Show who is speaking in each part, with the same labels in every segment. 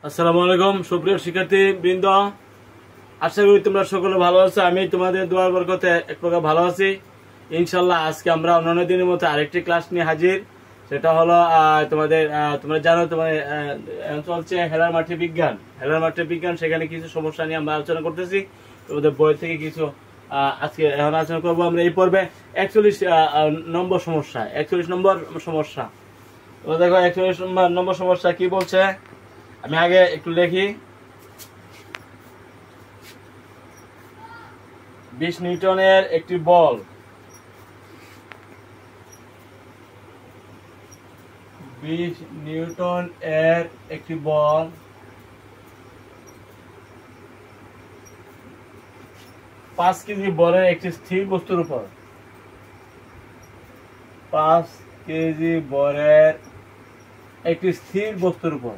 Speaker 1: আসসালামু আলাইকুম সুপ্রিয় শিক্ষার্থী বৃন্দ, আশা করি তোমরা সকলে ভালো আছো। আমি তোমাদের দোয়ার বরকতে এক প্রকার ভালো আছি ইনশাল্লাহ। আজকে আমরা অন্যান্য দিনের মতো আরেকটি ক্লাস নিয়ে হাজির। সেটা হলো তোমরা জানো তোমাদের চলছে হেলার মাঠে বিজ্ঞান। সেখানে কিছু সমস্যা নিয়ে আমরা আলোচনা করতেছি। তোমাদের বই থেকে কিছু আজকে এখন আলোচনা করবো আমরা এই পর্বে 41 নম্বর সমস্যা। তো দেখো 41 নম্বর সমস্যা কি বলছে, আমি আগে একটু লিখি। 20 নিউটনের একটি বল 20 নিউটন এর একটি বল 5 কেজি বলের একটি স্থির বস্তুর উপর 5 কেজি বলের একটি স্থির বস্তুর উপর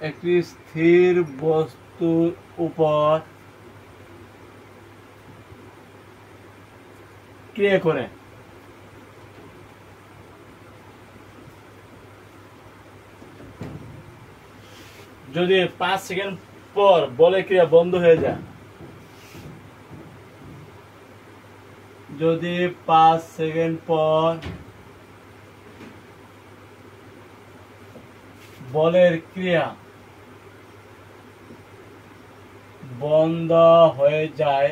Speaker 1: একটি স্থির বস্তুর উপর ক্রিয়া করে যদি 5 সেকেন্ড পর বলের ক্রিয়া বন্ধ হয়ে যায়, যদি 5 সেকেন্ড পর বলের ক্রিয়া বন্ধ হয়ে যায়,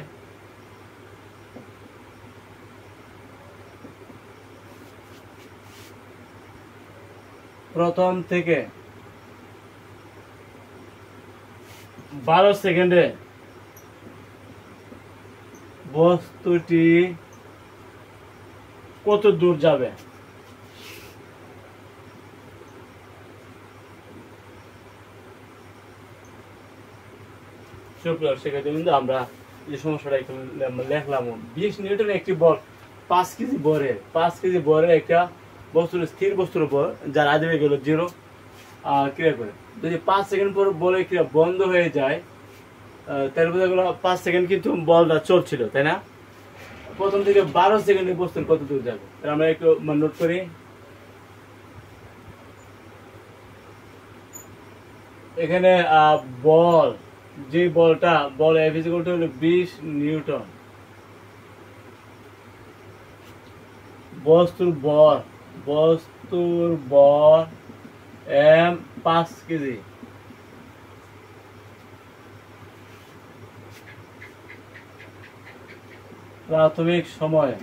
Speaker 1: প্রথম থেকে 12 সেকেন্ডে বস্তুটি কত দূর যাবে? সেক্ষেত্রে আমরা এই সমস্যাটা একটু লেখলাম। 20 নিউটন একটি বল 5 কেজি বরের একটা বস্তুর স্থির বস্তুর উপর, যার আদিবে গেল 0 ক্রিয়া করে। যদি 5 সেকেন্ড পর বলের ক্রিয়া বন্ধ হয়ে যায়, তার বোঝা গেল 5 সেকেন্ড কিন্তু বলটা চলছিল, তাই না? প্রথম থেকে 12 সেকেন্ডে বস্তুর কত দূর যাবে আমরা একটু নোট করি। এখানে বল, যে বলটা বল F = হলো 20 নিউটন, বস্তুর বর M 5 কেজি। প্রাথমিক সময়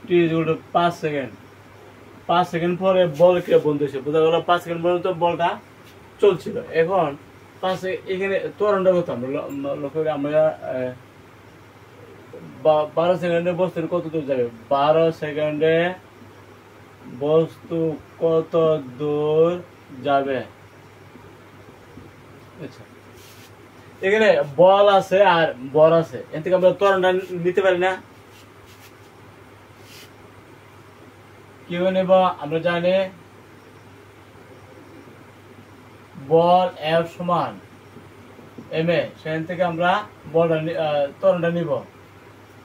Speaker 1: T = 5 সেকেন্ড। 5 সেকেন্ড পরে বল কে বন্ধ হয়েছে, বোঝা গেল 5 সেকেন্ড পর্যন্ত বলটা চলছিল। এখন এখানে ত্বরণটা কত আমরা লক্ষ্য করি, আমরা 12 সেকেন্ডে বস্তুর কত দূর যাবে? 12 সেকেন্ডে বস্তু কত দূর যাবে? আচ্ছা, এখানে বল আছে আর বর আছে, এর থেকে আমরা ত্বরণটা নিতে পারি না? কি নেব? আমরা জানি বল F সমান ma, সেখান থেকে আমরা ত্বরণটা নিব।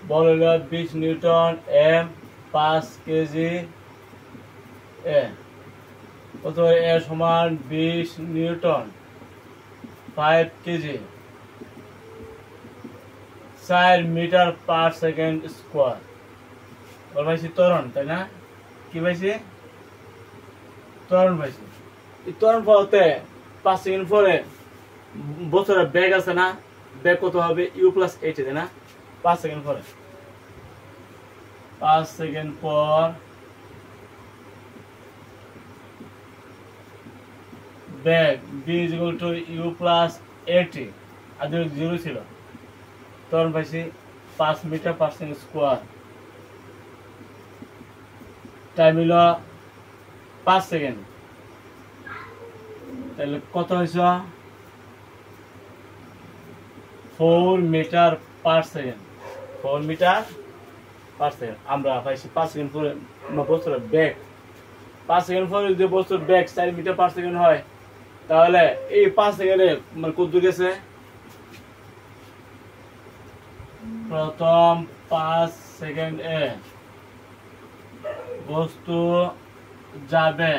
Speaker 1: বল হলো 20 নিউটন, M 5 কেজি, অথবা A সমান 20 newton 5 K G, 4 metre per second square. বল পাইছি ত্বরণ, তাই না? কি পাইছি? ত্বরণ পাইছি। এই ত্বরণ পাওয়াতে 5 সেকেন্ড পরে বস্তুর বেগ আছে না, বেগ কত হবে? U + 8, তাই না? 5 সেকেন্ড পরে 5 সেকেন্ড পর বেগ B = U + 80, আগে 0 ছিল। ত্বরণ পাইছি 5 metre per second square. Time হলো 5 সেকেন্ড। তাহলে কত হয়েছে? 4 metre per second. 4 metre per second আমরা পাইছি। 5 সেকেন্ড পরে বস্তুর বেগ, 5 সেকেন্ড পরে যদি বস্তুর বেগ 4 মিটার পার সেকেন্ড হয়, তাহলে এই 5 সেকেন্ডে কত দূর গেছে? প্রথম 5 সেকেন্ডে বস্তু যাবে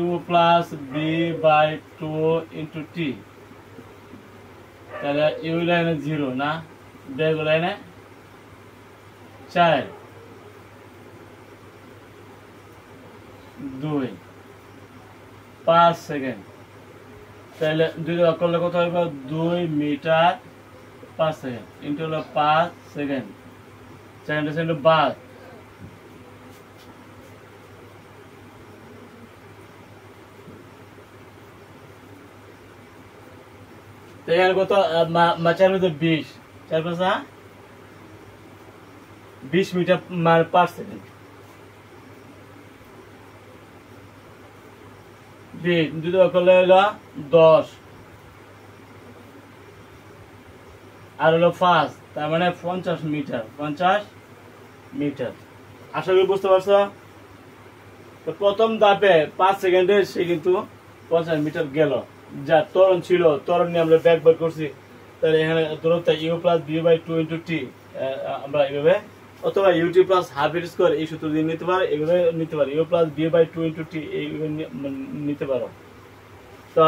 Speaker 1: u plus B by 2 into T. তাহলে ইউ লাইনে 0 না, বেগ লাইনে 4 2 5 সেকেন্ড। তাহলে 2 দ্বারা করলে কত হবে? 2 মিটার 5 সেকেন্ড ইন্টু হলো 5 সেকেন্ড, সেকেন্ডে সেকেন্ডে বাদ। এখানে কত? চার মধ্যে 20, 4 5 20 মিটার পার সেকেন্ড। 2 দ্বারা করলে হলো 10 আর হলো 5, তার মানে 50 মিটার। 50 মিটার। আশা করি বুঝতে পারছো। তো প্রথম ধাপে 5 সেকেন্ডে সে কিন্তু 50 মিটার গেল। যা ত্বরণ ছিল, ত্বরণ নিয়ে আমরা ব্যাক বার করছি। তাহলে এখানে দূরত্ব U plus B by 2 into T আমরা এইভাবে, অথবা U T plus half at square এই সূত্র দিয়ে নিতে পারো, এইভাবে নিতে পারো। U plus B by 2 into T এইভাবে নিতে পারো। তো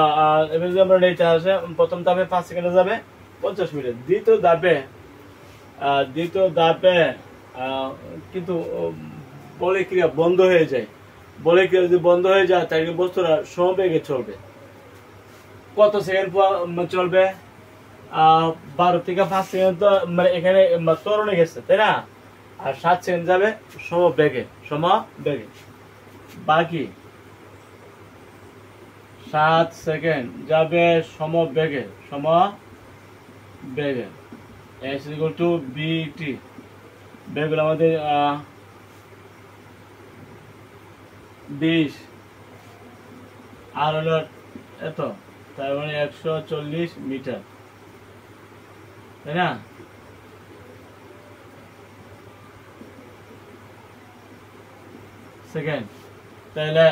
Speaker 1: এবার যদি আমরা নিতে আসে, প্রথম ধাপে 5 সেকেন্ডে যাবে 50 মিটার। দ্বিতীয় ধাপে কিন্তু বলের ক্রিয়া বন্ধ হয়ে যায়। বলের ক্রিয়া যদি বন্ধ হয়ে যায় তাহলে বস্তুটা সমবেগে চলবে। কত সেকেন্ড চলবে? 12 থেকে 5 সেকেন্ড তো মানে এখানে ত্বরণে গেছে, তাই না? আর 7 সেকেন্ড যাবে সমবেগে। বাকি 7 সেকেন্ড যাবে সমবেগে। s equal to bt। বেগ হলো আমাদের 20 আর হলো এত, তার মানে 140 মিটার, তাই না? সেকেন্ড, তাহলে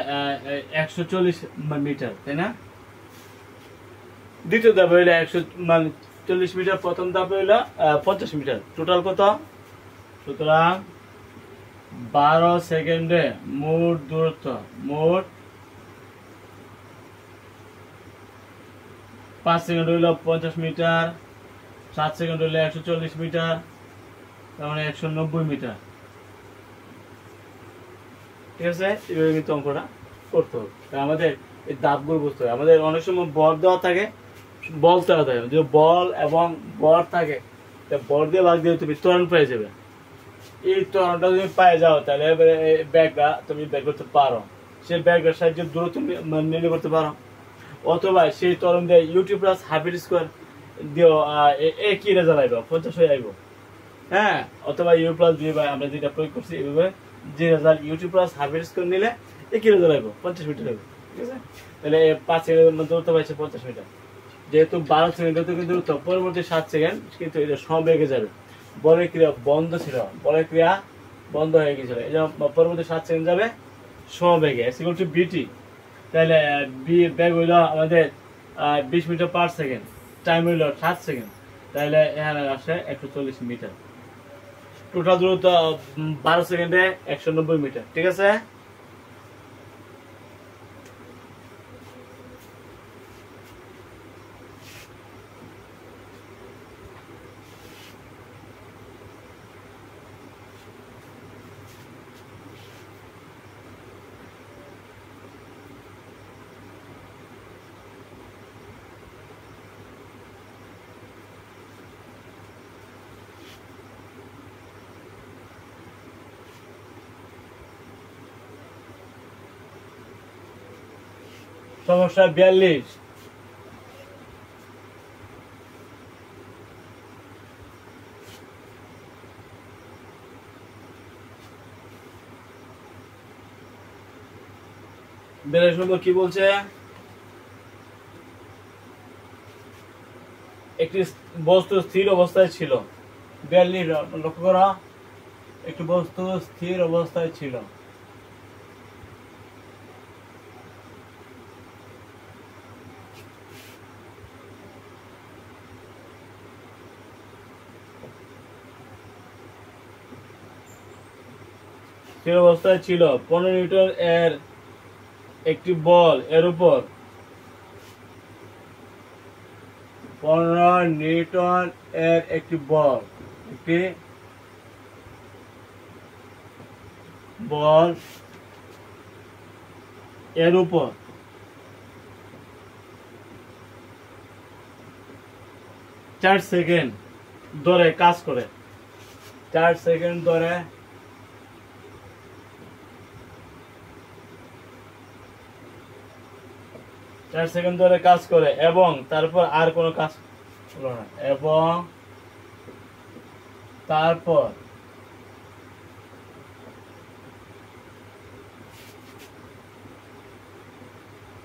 Speaker 1: 140 মিটার, তাই না? দ্বিতীয় ধাপে হইলো 140 মিটার, প্রথম ধাপে হইলো 50 মিটার। টোটাল কত? সুতরাং 12 সেকেন্ডে মোট দূরত্ব, মোট 5 সেকেন্ড হইলো 50 মিটার, 7 সেকেন্ড হইলো 140 মিটার, তার মানে 190 মিটার। ঠিক আছে, এভাবে কিন্তু অঙ্কটা করতে হবে। আমাদের এই ধাপগুলো বুঝতে হবে। আমাদের অনেক সময় বল দেওয়া থাকে, বল দেওয়া থাকে, যে বল এবং বল থাকে, বল দিয়ে ভাগ দিয়ে তুমি ত্বরণ পেয়ে যাবে। এই ত্বরণটা যদি পেয়ে যাও তাহলে ব্যাগটা তুমি বের করতে পারো। সেই ব্যাগটার সাহায্যে দূরত্ব নির্ণয় করতে পারো, অথবা সেই ত্বরণ দিয়ে UT plus half at square দিও, একই রেজাল্ট আইব, 50 হয়ে আইব। হ্যাঁ, অথবা ইউ প্লাস বি বাই আমরা যেটা প্রয়োগ করছি এইভাবে, যে result UT plus half at square নিলে একই রেজাল্ট আইব, 50 মিটার আইব। ঠিক আছে, তাহলে 5 সেকেন্ডের মধ্যে দূরত্ব পাইছে 50 মিটার। যেহেতু 12 সেকেন্ডে তো কিন্তু দূরত্ব, পরবর্তী 7 সেকেন্ড কিন্তু এটা সমবেগে যাবে। বলের ক্রিয়া বন্ধ ছিল, বলের ক্রিয়া বন্ধ হয়ে গেছিল, এই জন্য পরবর্তী 7 সেকেন্ড যাবে সমবেগে। s equal to bt। তাহলে বেগ হইল আমাদের 20 মিটার পার সেকেন্ড, টাইম হইল 7 সেকেন্ড, তাহলে এখানে আসে 140 মিটার। টোটাল দূরত্ব 12 সেকেন্ডে 190 মিটার। ঠিক আছে, সমস্যা 42। কি বলছে? একটি বস্তু স্থির অবস্থায় ছিল। 42 লক্ষ্য করা, একটি বস্তু স্থির অবস্থায় ছিল। স্থির অবস্থায় ছিল 15 নিউটন এর একটি বল এর উপর 15 নিউটন এর একটি বল এর উপর 4 সেকেন্ড ধরে কাজ করে 4 সেকেন্ড ধরে কাজ করে এবং তারপর আর কোনো কাজ হলো না এবং তারপর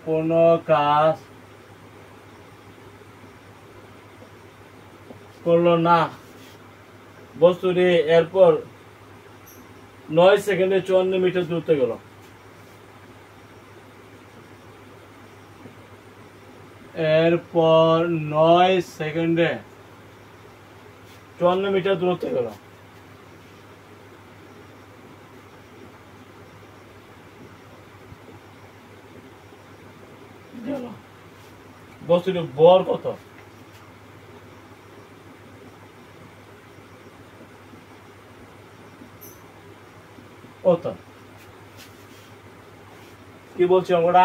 Speaker 1: কোনো কাজ করলো না বস্তুটি এরপর 9 সেকেন্ডে 54 মিটার দূরত্বে গেল এরপর 9 সেকেন্ডে 54 মিটার দূরত্বে গেল বস্তুটির ভর কত কি বলছি আমরা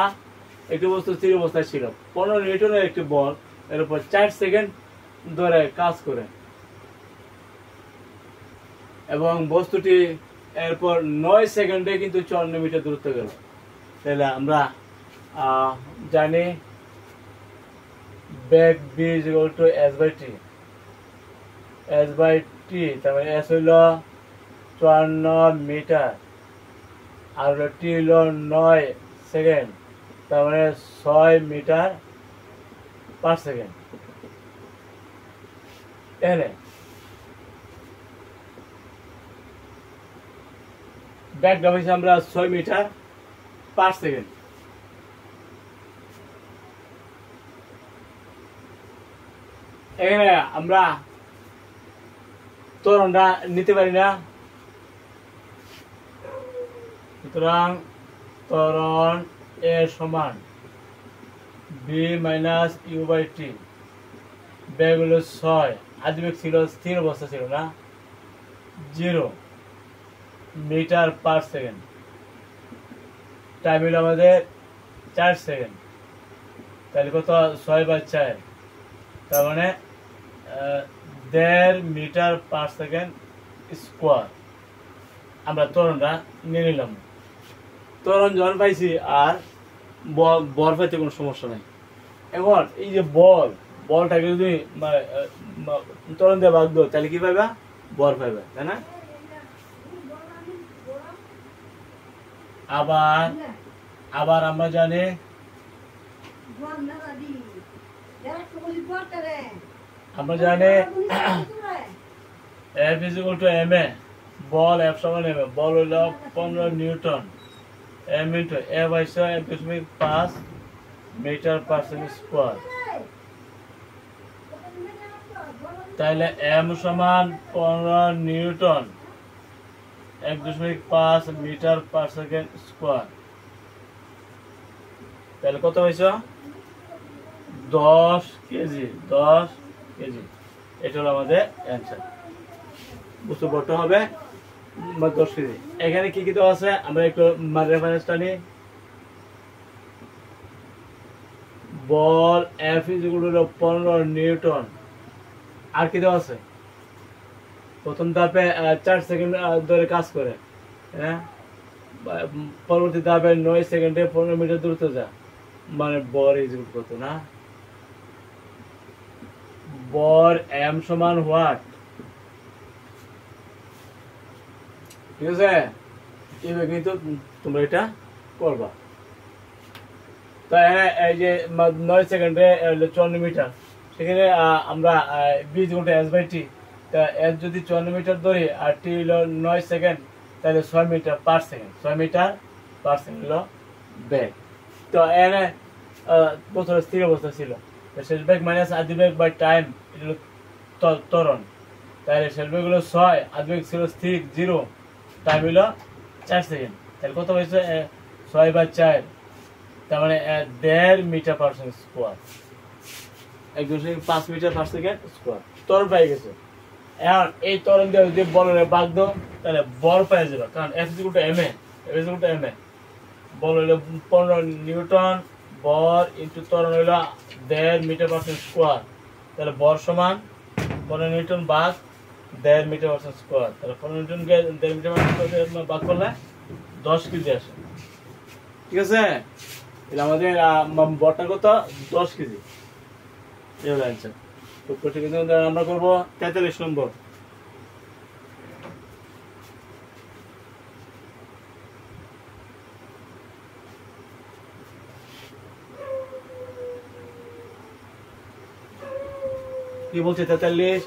Speaker 1: একটি বস্তু স্থির অবস্থায় ছিল 15 নিউটনের একটি বল এর উপর 4 সেকেন্ড ধরে কাজ করে এবং বস্তুটি এরপর 9 সেকেন্ডে কিন্তু 54 মিটার দূরত্বে গেল তাহলে আমরা জানি বেগ b = s/t তারপরে s হইল 54 মিটার আর t হইল 9 সেকেন্ড তার মানে 6 মিটার পার সেকেন্ড এখানে ব্যাকটা হয়েছে আমরা 6 মিটার পার সেকেন্ড এখানে আমরা ত্বরণটা নিতে পারি না সুতরাং ত্বরণ a সমান b - u/t বেগ হলো 6 আদিবেগ ছিল স্থির অবস্থা ছিল না 0 মিটার পার সেকেন্ড টাইম হলো আমাদের 4 সেকেন্ড তাহলে কত 6/4 তার মানে 1.5 মিটার পার সেকেন্ড স্কোয়ার আমরা ত্বরণটা নিয়ে নিলাম ত্বরণ যখন পাইছি আর বল পাইতে কোনো সমস্যা নাই এখন এই যে বলটাকে যদি ত্বরণ দিয়ে ভাগ দাও তাহলে কি পাইবা বল পাইবা তাই না আবার আমরা জানি F = ma বল F সমান ma বল হইল 15 নিউটন m * F হইছে 1.5 মিটার পার সেকেন্ড স্কয়ার তাহলে m সমান 15 newton 1.5 metre per second square তাহলে কত হইছে 10 কেজি এটা হলো আমাদের অ্যানসার বুঝতে বড় হবে 10 কেজি এখানে কি কি দেওয়া আছে আমরা একটু রেফারেন্সটা নিই বল F = 15 নিউটন আর কি দেওয়া আছে প্রথম ধাপে 4 সেকেন্ড ধরে কাজ করে হ্যাঁ পরবর্তী ধাপে 9 সেকেন্ডে 15 মিটার দূরত্ব যায় মানে বল কত না বর m সমান হোয়াট ঠিক আছে এইভাবে কিন্তু তোমরা এটা করবা তাই এই যে 9 সেকেন্ডে 54 মিটার সেখানে আমরা b = s/t তা s যদি 54 মিটার ধরি আর t হলো 9 সেকেন্ড তাহলে 6 metre per second 6 metre per second হলো বেগ তো এখানে প্রথম স্থির অবস্থা ছিল শেষ বেগ মাইনাস আদিবেগ বাই টাইম এটা হলো ত্বরণ তাহলে শেষ বেগ হলো 6 আদিবেগ ছিল স্থির 0 টাইম হলো 4 সেকেন্ড। তাহলে কত হয়েছে 6/4, তার মানে 1.5 metre per second square, 1.5 metre per second square ত্বরণ পেয়ে গেছে। এখন এই ত্বরণ দিয়ে যদি বলের ভাগ দাও তাহলে বল পেয়ে যাবে, কারণ F = ma, বল হইলো 15 নিউটন, বল ইনটু ত্বরণ হইলো 1.5 মিটার পার সেকেন্ড স্কোয়ার, তাহলে বল সমান 15 নিউটন ভাগ 1.5 মিটার পার সেকেন্ড স্কোয়ার, তাহলে 15 নিউটনকে 1.5 মিটার পার সেকেন্ড স্কোয়ার ভাগ করলে 10 কেজি আসে। ঠিক আছে, তাহলে আমাদের বলটা কত 10 কেজি। এই হলো অ্যান্সার। খুব কঠিন কিন্তু আমরা করব 43 নম্বর। কি বলছে 43?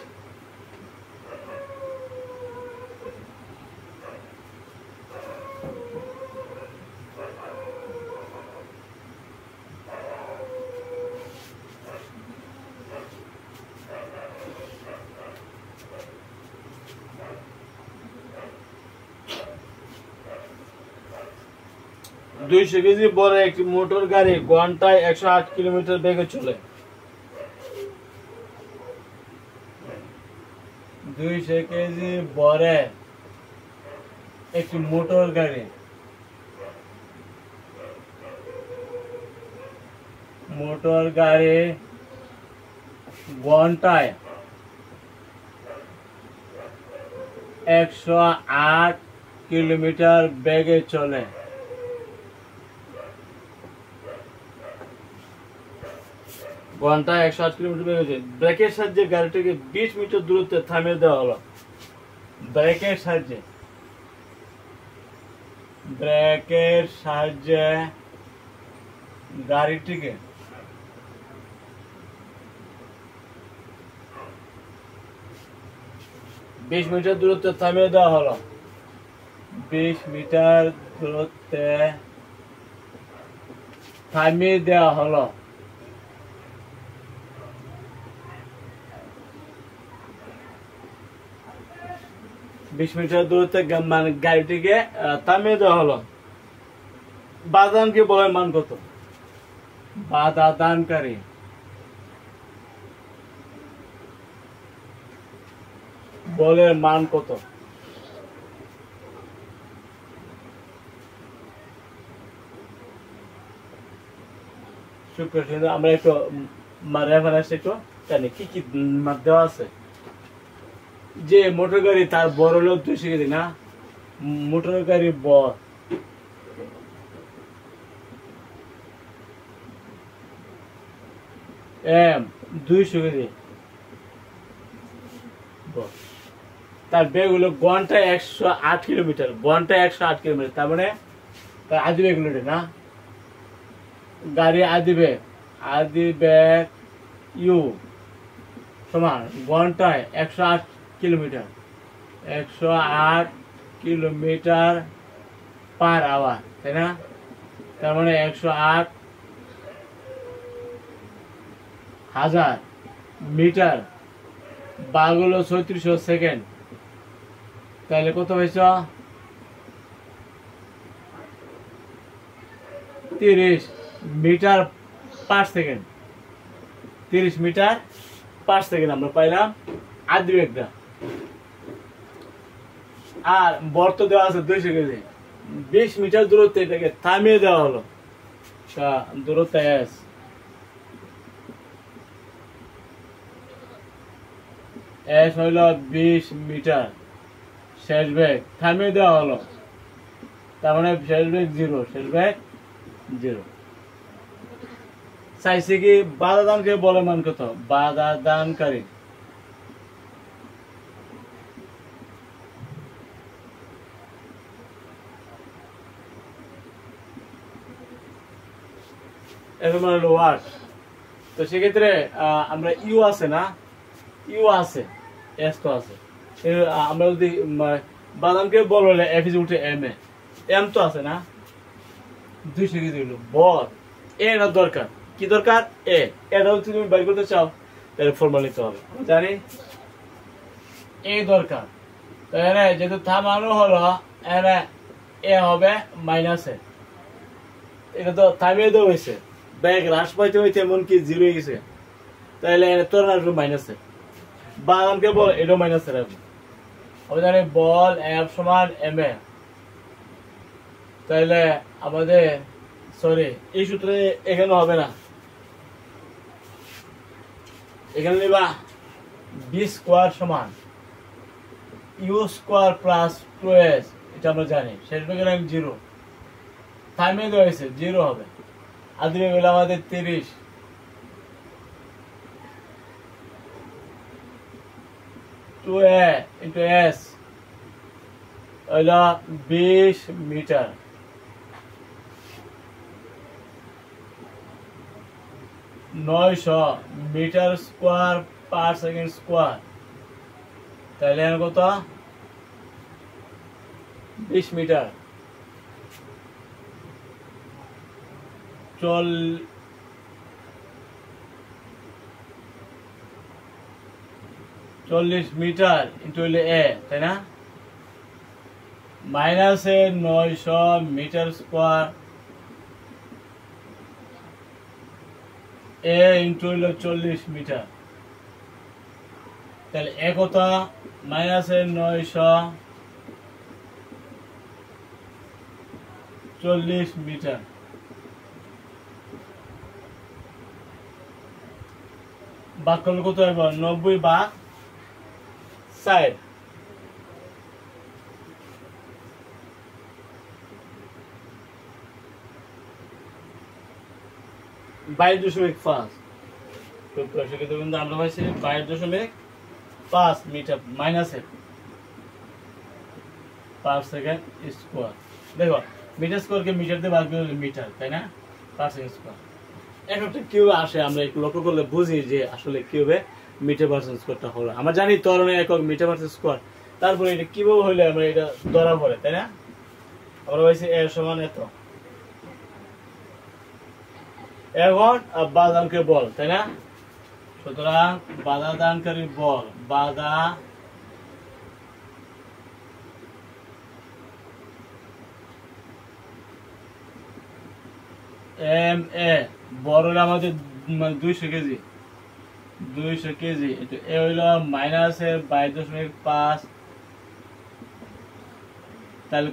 Speaker 1: দুইশো কেজি বড় একটি মোটর গাড়ি ঘন্টায় 108 কিলোমিটার বেগে চলে। 200 কেজি বড় একটি মোটর গাড়ি ঘন্টায় 108 কিলোমিটার বেগে চলে। ঘন্টায় 108 কিলোমিটার বেগে চলে। ব্রেকের সাহায্যে গাড়িটিকে 20 মিটার দূরত্বে থামিয়ে দেওয়া হলো। ব্রেকের সাহায্যে গাড়িটিকে 20 মিটার দূরত্বে থামিয়ে দেওয়া হলো। 20 মিটার দূরত্বে থামিয়ে দেওয়া হলো। মানে গাড়িটিকে থামিয়ে দেওয়া হলো। বাধাদানকে বলে মান কত? বাধাদানকারী বলের মান কত? আমরা একটু রেফারেন্স একটু জানি কি কি দেওয়া আছে। যে মোটর গাড়ি তার বড় হলো 200 কেজি না, মোটর গাড়ি বড় এম 200 কেজি, তার বেগ হলো ঘন্টায় 108 কিলোমিটার, তার মানে তার আদি বেগ হলো না, গাড়ি আদি বেগ ইউ সমান ঘন্টায় 108 কিলোমিটার, 108 কিলোমিটার পার আওয়ার, তাই না? তার মানে 108,000 মিটার ভাগ হলো 3600 সেকেন্ড, তাহলে কত হয়েছে? 30 metre per second. 30 metre per second আমরা পাইলাম আদি বেগটা। আর বর্ত দেওয়া আছে 200 কেজি, 20 মিটার দূরত্বে এটাকে থামিয়ে দেওয়া হলো। দূরত্ব এস হইল 20 মিটার, শেষ বেগ থামিয়ে দেওয়া হলো, তার মানে শেষ বেগ 0। চাইছে কি বাধা দানকে বলে মান কত? বাধা দানকারী এর মানে হলো ওয়াট। তো সেক্ষেত্রে আমরা ইউ আছে না, ইউ আছে, এস তো আছে, আমরা যদি বাদামকে বল হলে এফ ইজ উঠে এম এ, এম তো আছে না, 200 কেজি হলো বল। এটা দরকার, কি দরকার? এটা যদি তুমি বাইর করতে চাও তাহলে ফর্মুলা নিতে হবে, জানি এই দরকার। তো এরা যেহেতু থামানো হলো, এরা এ হবে মাইনাসে, এটা তো থামিয়ে দেওয়া হয়েছে, ব্যাগ হ্রাস পাইতে হইতে এমনকি জিরো হয়ে গেছে, তাহলে তোর আসবে মাইনাসে। বাদামকে বল এটাও মাইনাসে রাখবো, আমি জানি বল এফ সমান এম এ, তাহলে আমাদের সরি এই সূত্রে এখানে হবে না, এখানে নিবা বি স্কোয়ার সমান ইউ স্কোয়ার প্লাস 2s, এটা আমরা জানি, সেটা গেলে জিরো, থামিয়ে দেওয়া হয়েছে জিরো হবে, আর দিকে গেলে আমাদের 30 2a into s হইল 20 metre, 900 metre square per second square, তাহলে কত 20 মিটার 40 মিটার ইন্টু হইলে এ, তাই না, মাইনাসে 900 মিটার স্কোয়ার এ ইন্টু হইল 40 মিটার, তাহলে এ কত মাইনাসে 940 মিটার, ভাগ করলে কত হইব 90 ভাগ 60, 22.5, সেক্ষেত্রে কিন্তু আমরা পাইছি 22.5 মিটার মাইনাসে পার সেকেন্ড স্কোয়ার। দেখো মিটার স্কোয়ারকে মিটার দিয়ে ভাগ করলে মিটার, তাই না, পার সেকেন্ড স্কোয়ার। একটা কিভাবে আসে আমরা একটু লক্ষ্য করলে বুঝি যে আসলে কিভাবে মিটার পার্সেন্ট স্কোয়ারটা হলো। আমরা জানি ত্বরণের একক মিটার পার্সেন্ট স্কোয়ার, তারপরে এটা কিভাবে হইলে আমরা এটা ধরা পড়ে, তাই না, আমরা পাইছি এর সমান এত। এখন বাদামকে বল, তাই না, সুতরাং বাধা দানকারী বল, বাধা এম এ বড় হইলো আমাদের 200 কেজি, 200 কেজি, এ হইল মাইনাসে 22.5, তাহলে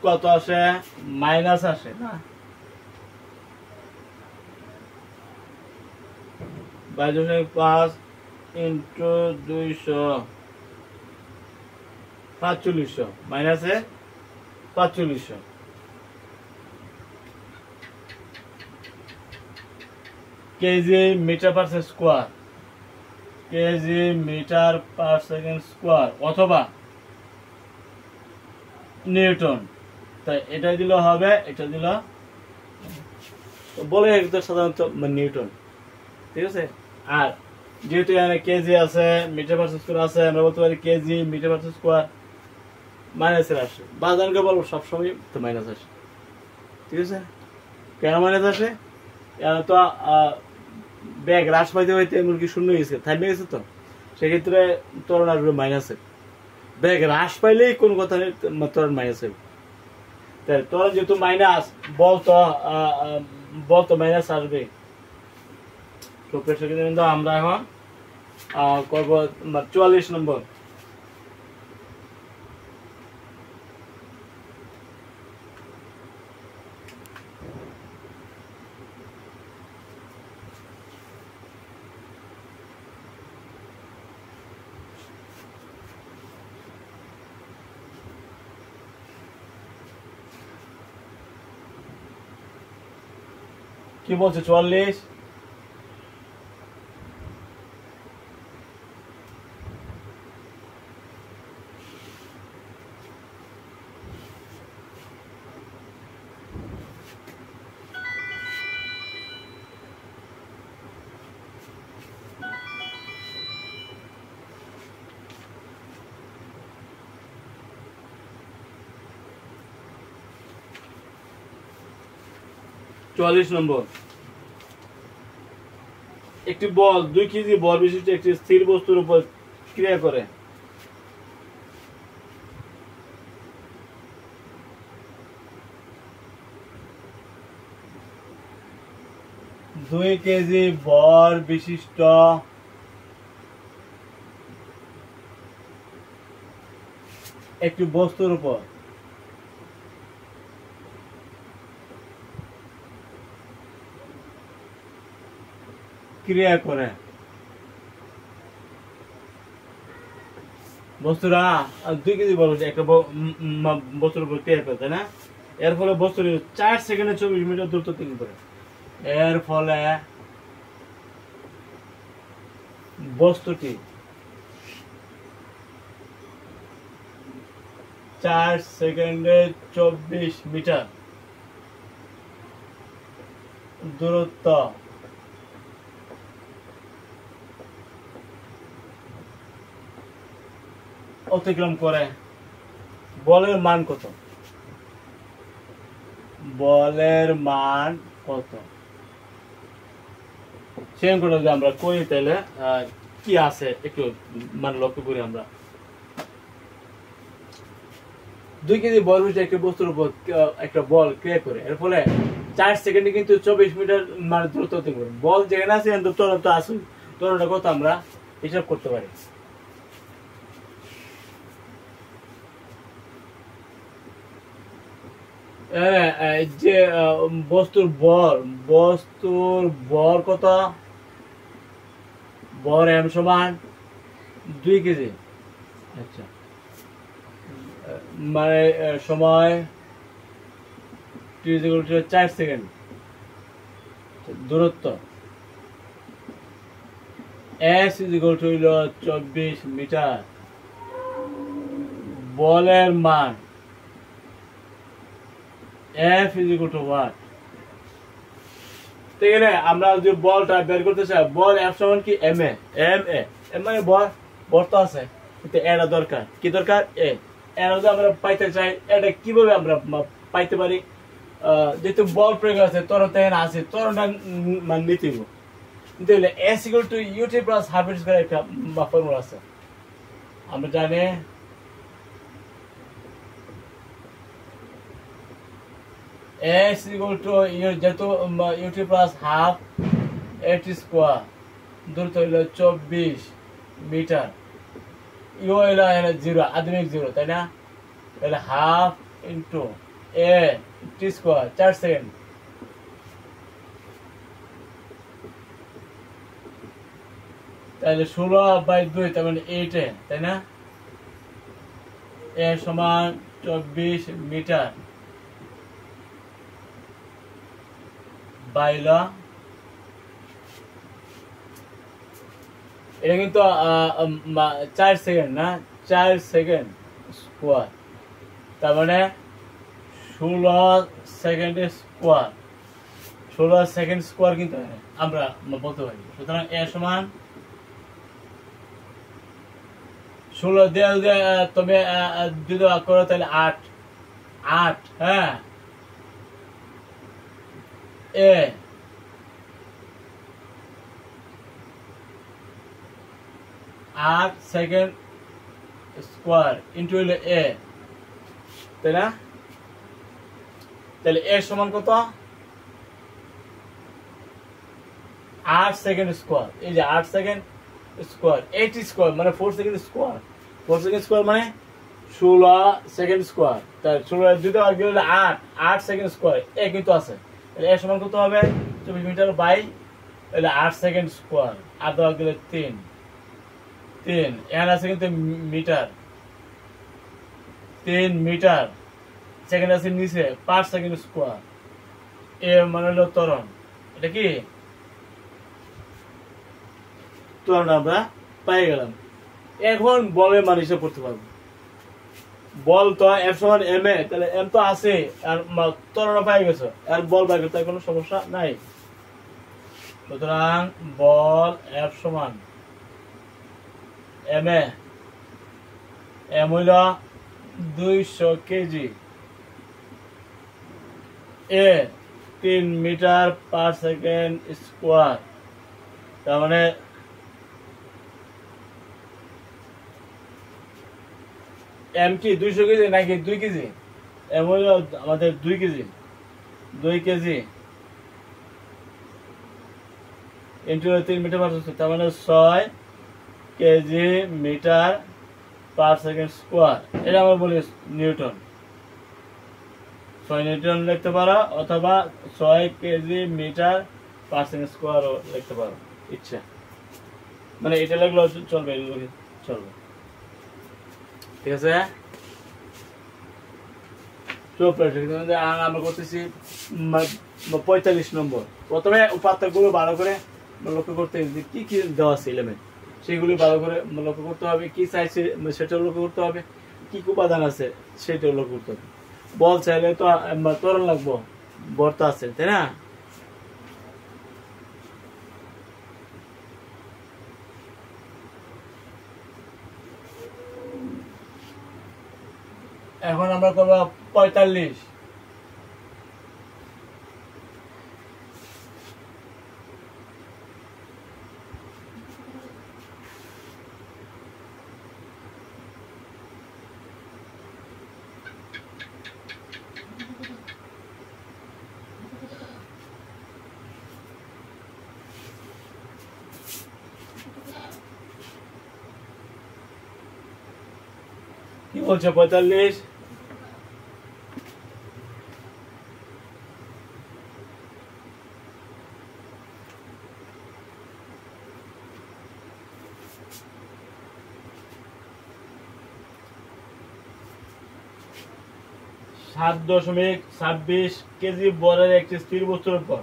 Speaker 1: কত আসে মাইনাস আসে না, 22.5 ইন্টু 200 4500 মাইনাসে 4500, KG metre per square, KG metre per second square অথবা নিউটন, তাই এটা দিলে হবে, এটা দিল বলে একদম সাধারণত নিউটন, ঠিক আছে। আর যেহেতু এখানে কেজি আছে মিটার পার স্কোয়ার আছে, আমরা বলতে পারি কেজি মিটার পার স্কোয়ার মাইনাসের আসে, বাজারকে বলবো সবসময় তো মাইনাস আসে, ঠিক আছে। কেন মাইনাস আসে, তো ব্যাগ হ্রাস পাইতে হইতে এমনকি শূন্য গেছে, থামে গেছে, তো সেক্ষেত্রে ত্বরণ আসবে মাইনাসে, ব্যাগ হ্রাস পাইলেই কোন কথা নেই ত্বরণ মাইনাসে, তাই ত্বরণ যেহেতু মাইনাস বল তো মাইনাস আসবে। তো সেক্ষেত্রে আমরা এখন করবো 44 নম্বর, কি বলছে 44, নম্বর, একটি বল 2 কেজি বল বিশিষ্ট একটি স্থির বস্তুর উপর ক্রিয়া করে, 2 কেজি ভর বিশিষ্ট একটি বস্তুর উপর ক্রিয়া করে। বস্তুরা 2 কেজি বল একটা বস্তুর উপর ক্রিয়া করে, তাই না? এর ফলে বস্তুর 4 সেকেন্ডে 24 মিটার দ্রুত অতিক্রম করে। এর ফলে বস্তুটি 4 সেকেন্ডে 24 মিটার দূরত্ব অতিক্রম করে। বলের মান কত? বলের মান কত সে অঙ্কটা যদি আমরা করি তাহলে কি আছে একটু মানে লক্ষ্য করি আমরা। 2 কেজি বল হচ্ছে একটা বস্তুর উপর একটা বল ক্রিয়া করে, এর ফলে 4 সেকেন্ডে কিন্তু 24 মিটার মানে দ্রুত অতিক্রম করে। বল যেখানে আছে ত্বরণ তো আছে, ত্বরণটা কত আমরা হিসাব করতে পারি। যে বস্তুর ভর কত? ভর m সমান 2 কেজি। আচ্ছা, মানে সময় t = 4 সেকেন্ড, দূরত্ব s = 24 মিটার, বলের মান F = what? ঠিক আছে, আমরা যদি বলটা বের করতে চাই, বল F সমান কি ma, মানে বল তো আছে কিন্তু এটা দরকার, কি দরকার? এটা যদি আমরা পাইতে চাই, এটা কিভাবে আমরা পাইতে পারি? যেহেতু বল প্রয়োগ আছে, ত্বরণ তেমন আছে, ত্বরণটা মানে নিতে হবে। কিন্তু S = ut + ½ স্কয়ার একটা ফর্মুলা আছে, আমরা জানি S = যেহেতু ut + ½ at স্কয়ার, দূরত্ব হইল 24 মিটার, ইউ হইল 0, আধুনিক 0, তাই না? তাহলে ½ × a t স্কয়ার 4 সেকেন্ড, তাহলে 16/2 তার মানে 8, তাই না? a সমান 24 মিটার বাইল, এটা কিন্তু 4 সেকেন্ড না, 4 সেকেন্ড স্কোয়ার, তার মানে 16 সেকেন্ড স্কোয়ার, 16 সেকেন্ড স্কোয়ার কিন্তু আমরা বলতে পারি। সুতরাং এ সমান 16 দিয়ে তবে যদি করো তাহলে 8, হ্যাঁ, এ 8 সেকেন্ড স্কোয়ার ইন্টু হইল এ, তাই না? তাহলে এ সমান কত? 8 সেকেন্ড স্কোয়ার। এই যে 8 সেকেন্ড স্কোয়ার, 8 স্কোয়ার মানে 4 সেকেন্ড স্কোয়ার, 4 সেকেন্ড স্কোয়ার মানে 16 সেকেন্ড স্কোয়ার। তাই 16 দুটো আগে হলো 8 সেকেন্ড স্কোয়ার, এ কিন্তু আছে। তাহলে এ সমান কত হবে? 24 মিটার বাই 8 সেকেন্ড স্কোয়ার, আর দেওয়া গেলে 3 এর আছে কিন্তু মিটার, 3 মিটার, সেকেন্ড আছে নিচে 5 সেকেন্ড স্কোয়ার, এ মানে হলো ত্বরণ। এটা কি ত্বরণ আমরা পাই গেলাম। এখন বলের মান হিসাব করতে পারবো। বল তো F সমান ma, তাহলে m তো আছে আর ত্বরণ পাই গেছো, আর বল পাই গেছো, তাই কোনো সমস্যা নাই। সুতরাং বল F সমান ma, m হইল 200 কেজি, এ 3 মিটার পার সেকেন্ড স্কোয়ার, তার মানে এম কি 200 কেজি নাকি 2 কেজি? এম হইল আমাদের 2 kg, into 3 metre per second, তার মানে 6 kg metre per second square. এটা আমরা বলি নিউটন। 6 নিউটন লিখতে পারো, অথবা 6 কেজি মিটার পার সেকেন্ড স্কোয়ারও লিখতে পারো, ইচ্ছা। মানে এটা লাগলেও চলবে, এগুলো চলবে, ঠিক আছে। আমরা করতেছি 45 নম্বর। প্রথমে উপাত্তগুলো ভালো করে লক্ষ্য করতে হবে, কি কি দেওয়া আছে এলিমেন্ট, সেগুলি ভালো করে লক্ষ্য করতে হবে। কি চাইছে সেটাও লক্ষ্য করতে হবে, কি উপাদান আছে সেটাও লক্ষ্য করতে হবে। বল চাইলে তো ত্বরণ লাগবো, বল তো আছে, তাই না? এখন আমরা করবো 45। কি বলছে 45? সাত 7.26 কেজি বরের একটি স্থির বস্তুর উপর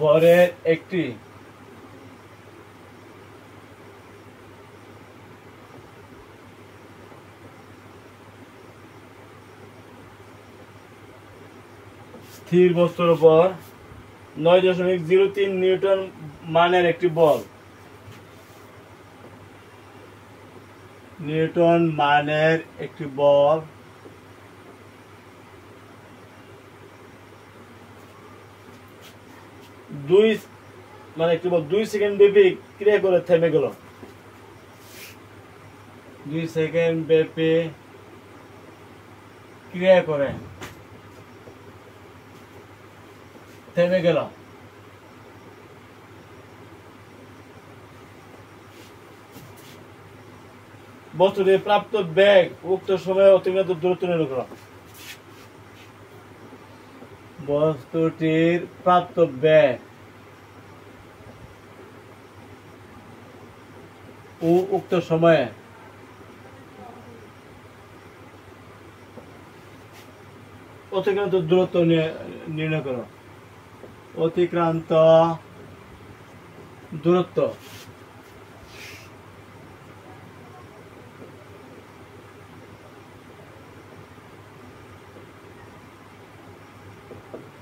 Speaker 1: বরের একটি স্থির বস্তুর উপর 9.03 নিউটন মানের একটি বল, নিউটন মানের একটি বল একটি বল 2 সেকেন্ড ব্যাপী ক্রিয়া করে থেমে গেল। 2 সেকেন্ড ব্যাপী ক্রিয়া করে থেমে গেল। বস্তুটির প্রাপ্ত বেগ উক্ত সময়ে অতিক্রান্ত দূরত্ব নির্ণয় করা। বস্তুটির প্রাপ্ত বেগ ও উক্ত সময়ে অতিক্রান্ত দূরত্ব নির্ণয় করো। অতিক্রান্ত দূরত্ব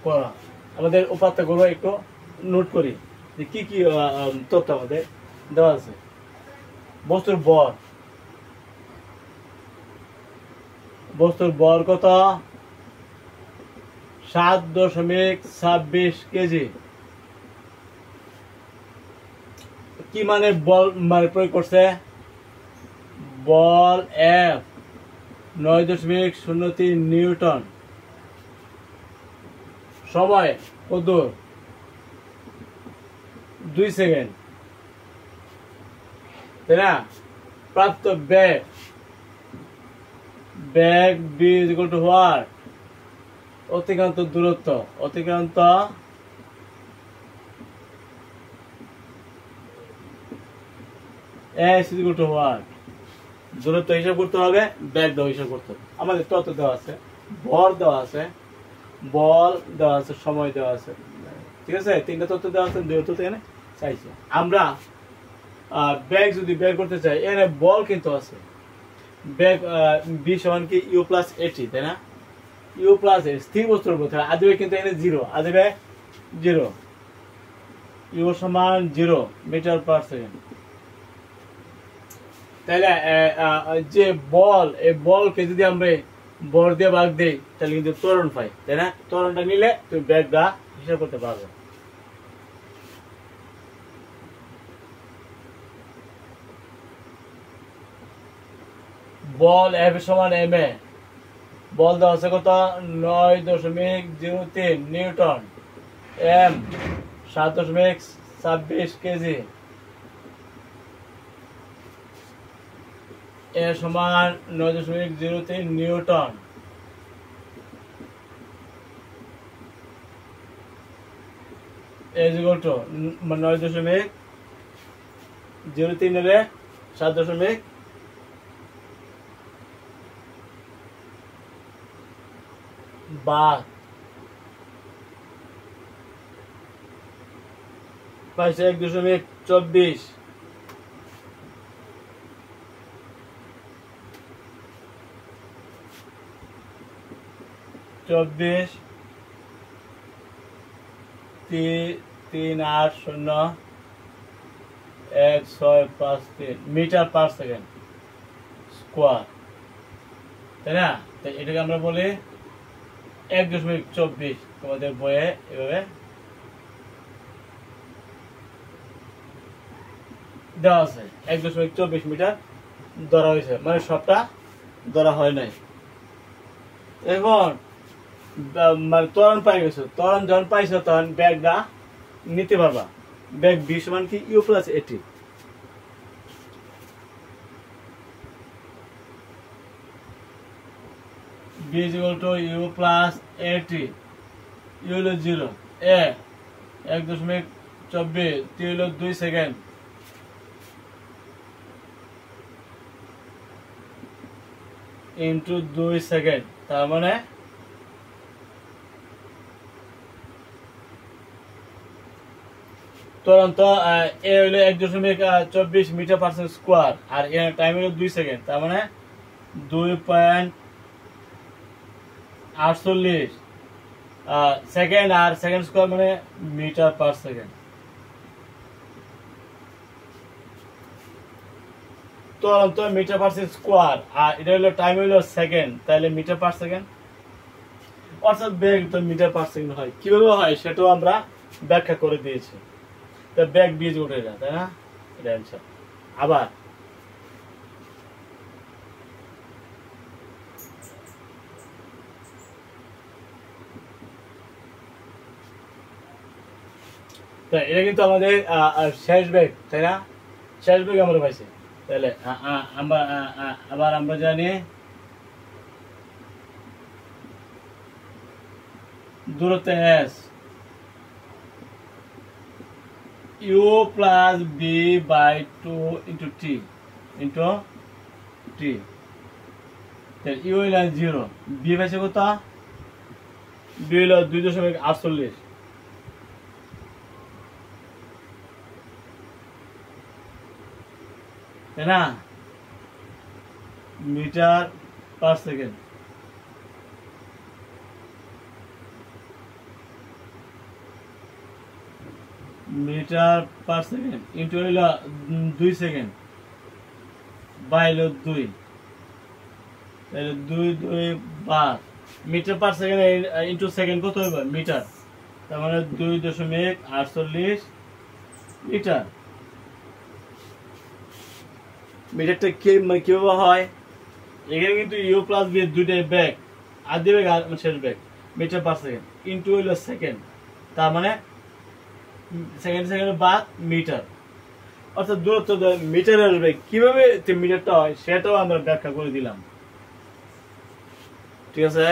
Speaker 1: করা। আমাদের উপাত্তগুলো একটু নোট করি যে কি কি তথ্য আমাদের দেওয়া আছে। বস্তুর ভর কত? 7.26 কেজি। কি মানে বল মানে প্রয়োগ করছে? বল F 9.03 নিউটন। সময় কত? 2 সেকেন্ড, তাই না? প্রাপ্ত বেগ B = what? অতিক্রান্ত দূরত্ব। অতিক্রান্ত S = what? দূরত্ব হিসাব করতে হবে, বেগ হিসাব করতে হবে। আমাদের তথ্য দেওয়া আছে, ভর দেওয়া আছে, বল দেওয়া আছে, সময় দেওয়া আছে, ঠিক আছে। তিনটা তথ্য দেওয়া আছে, দুই তথ্য এখানে চাইছে। আমরা বেগ যদি বের করতে চাই, এখানে বল কিন্তু আছে। বেগ B = কি? U + AT, তাই না? U + A স্থির বস্তুর উপর, আদিবে কিন্তু এখানে 0, আদিবে 0। U = 0 metre per second. তাহলে যে বল, এই বলকে যদি আমরা ভর দিয়ে ভাগ দিই তাহলে কিন্তু ত্বরণ পাই, তাই না? ত্বরণটা নিলে তুমি বেগটা হিসাব করতে পারবে। বল F = ma, বল দেওয়া আছে কত 9.03 নিউটন, এম 7.26 কেজি, এ সমান 9.03 নিউটন, is equal to 9.03 এর 7.26 বার পাইছে 1.24 3.801.653 মিটার পার সেকেন্ড স্কোয়ার, তাই না? তো এটাকে আমরা বলি 1.24, তোমাদের বইয়ে এভাবে দেওয়া আছে 1.24 মিটার ধরা হয়েছে, মানে সবটা ধরা হয় নাই। এখন মানে ত্বরণ পাই গেছো, ত্বরণ যখন পাইছো তখন ব্যাগটা নিতে পারবা। ব্যাগ বি সমান কি u plus a t, v is equal to u plus a t, u হলো 0, এ 1.24, টি হলো 2 সেকেন্ড, ইন্টু 2 সেকেন্ড, তার মানে তুরন্ত এ হলো 1.24 মিটার পার সেকেন্ড স্কোয়ার, আর এর টাইম হলো 2 সেকেন্ড, তার মানে 2.48 সেকেন্ড, আর সেকেন্ড স্কোয়ার মানে মিটার পার সেকেন্ড। তুরন্ত মিটার পার সেকেন্ড স্কোয়ার, আর এটা হলো টাইম হলো সেকেন্ড, তাহলে মিটার পার সেকেন্ড, অর্থাৎ বেগ তো মিটার পার সেকেন্ড হয়। কিভাবে হয় সেটাও আমরা ব্যাখ্যা করে দিয়েছি। তো ব্যাগ বীজ উঠে যায়, তাই না? এটা অ্যান্সার। আবার এটা কিন্তু আমাদের শেষ ব্যাগ, তাই না? শেষ ব্যাগ আমরা পাইছি। তাহলে আবার আমরা জানি দূরত্ব s, u plus B by 2 into t, u হইল 0, বি পাইছে কত? বি হইল 2.48, তাই না? Metre per second. Metre per second into হইল 2 সেকেন্ড বাই হইল 2, তাহলে 2 বার metre per second into second কত হইব? মিটার, তার মানে 2.48 মিটার। মিটারটা কিভাবে হয়? এখানে কিন্তু ইউ প্লাস বি দুইটাই ব্যাগ, আদি ব্যাগ আর শেষ ব্যাগ, মিটার পার সেকেন্ড ইন্টু হইল সেকেন্ড, তার মানে সেকেন্ড বাদ মিটার, অর্থাৎ দূরত্ব মিটার আসবে। কিভাবে মিটারটা হয় সেটাও আমরা ব্যাখ্যা করে দিলাম, ঠিক আছে?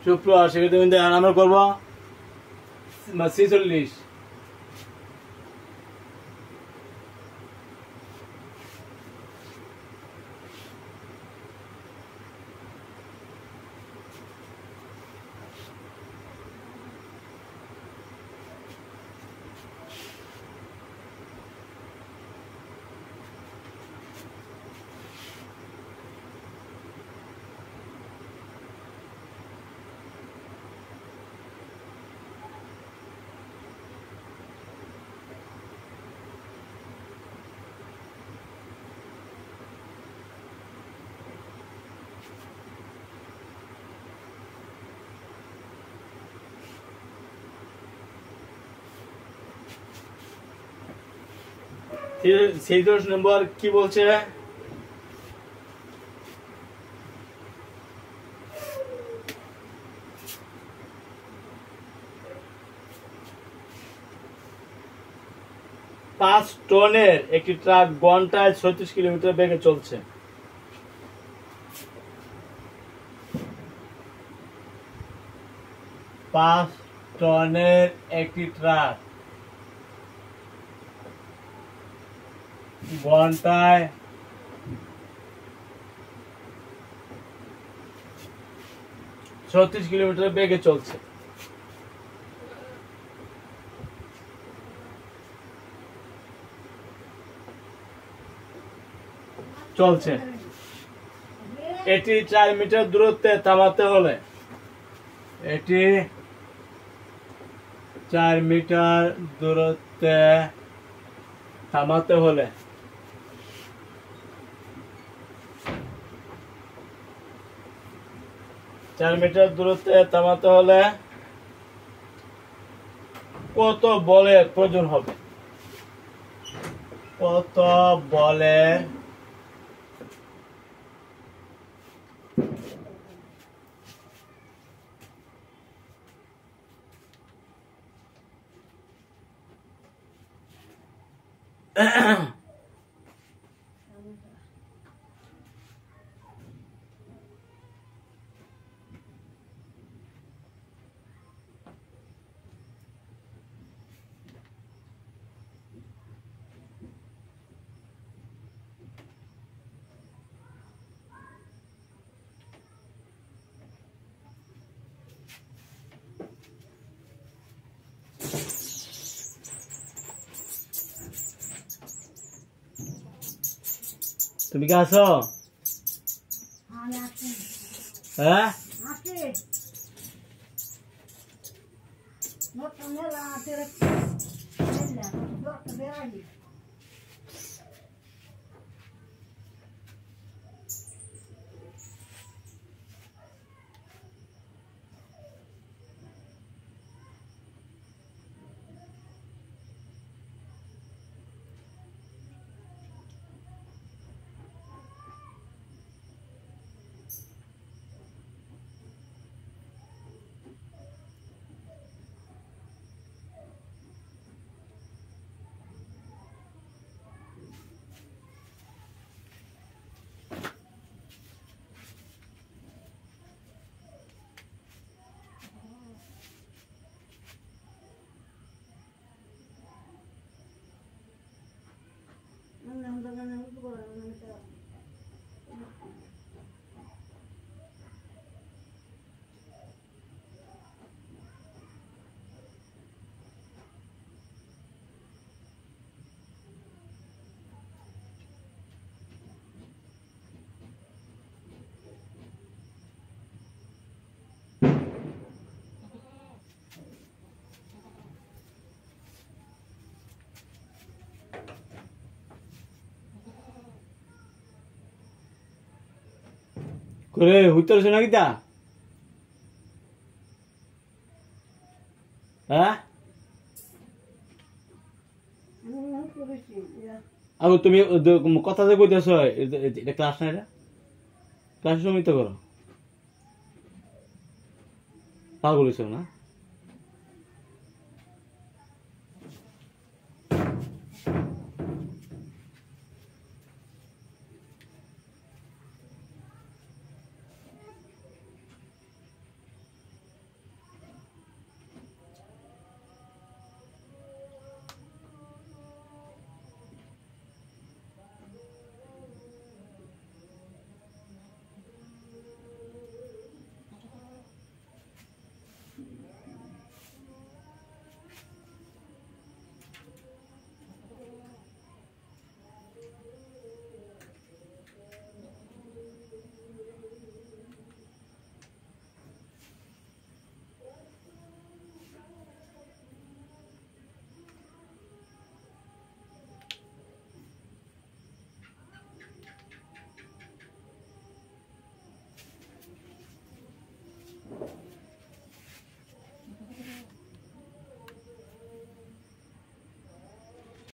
Speaker 1: সুপ্রিয় শিক্ষার্থীবৃন্দ, আমরা করবো 46। সিরিজ নম্বর কি বলছে? পাঁচ টনের একটি ট্রাক ঘন্টায় 36 কিলোমিটার বেগে চলছে। পাঁচ টনের একটি ট্রাক ঘন্টায় 36 কিলোমিটার বেগে চলছে। এটি 4 মিটার দূরত্বে থামাতে হলে, এটি 4 মিটার দূরত্বে থামাতে হলে 4 মিটার দূরত্বে থামাতে হলে কত বলের প্রয়োজন হবে? কত বলের তুমি কি আছো? হ্যাঁ, করে হইতেছে নাকি তা? হ্যাঁ, আর তুমি কথা যে কইতেছ, এটা ক্লাস না, এটা ক্লাস সমিত করো, পাগল হইছো না?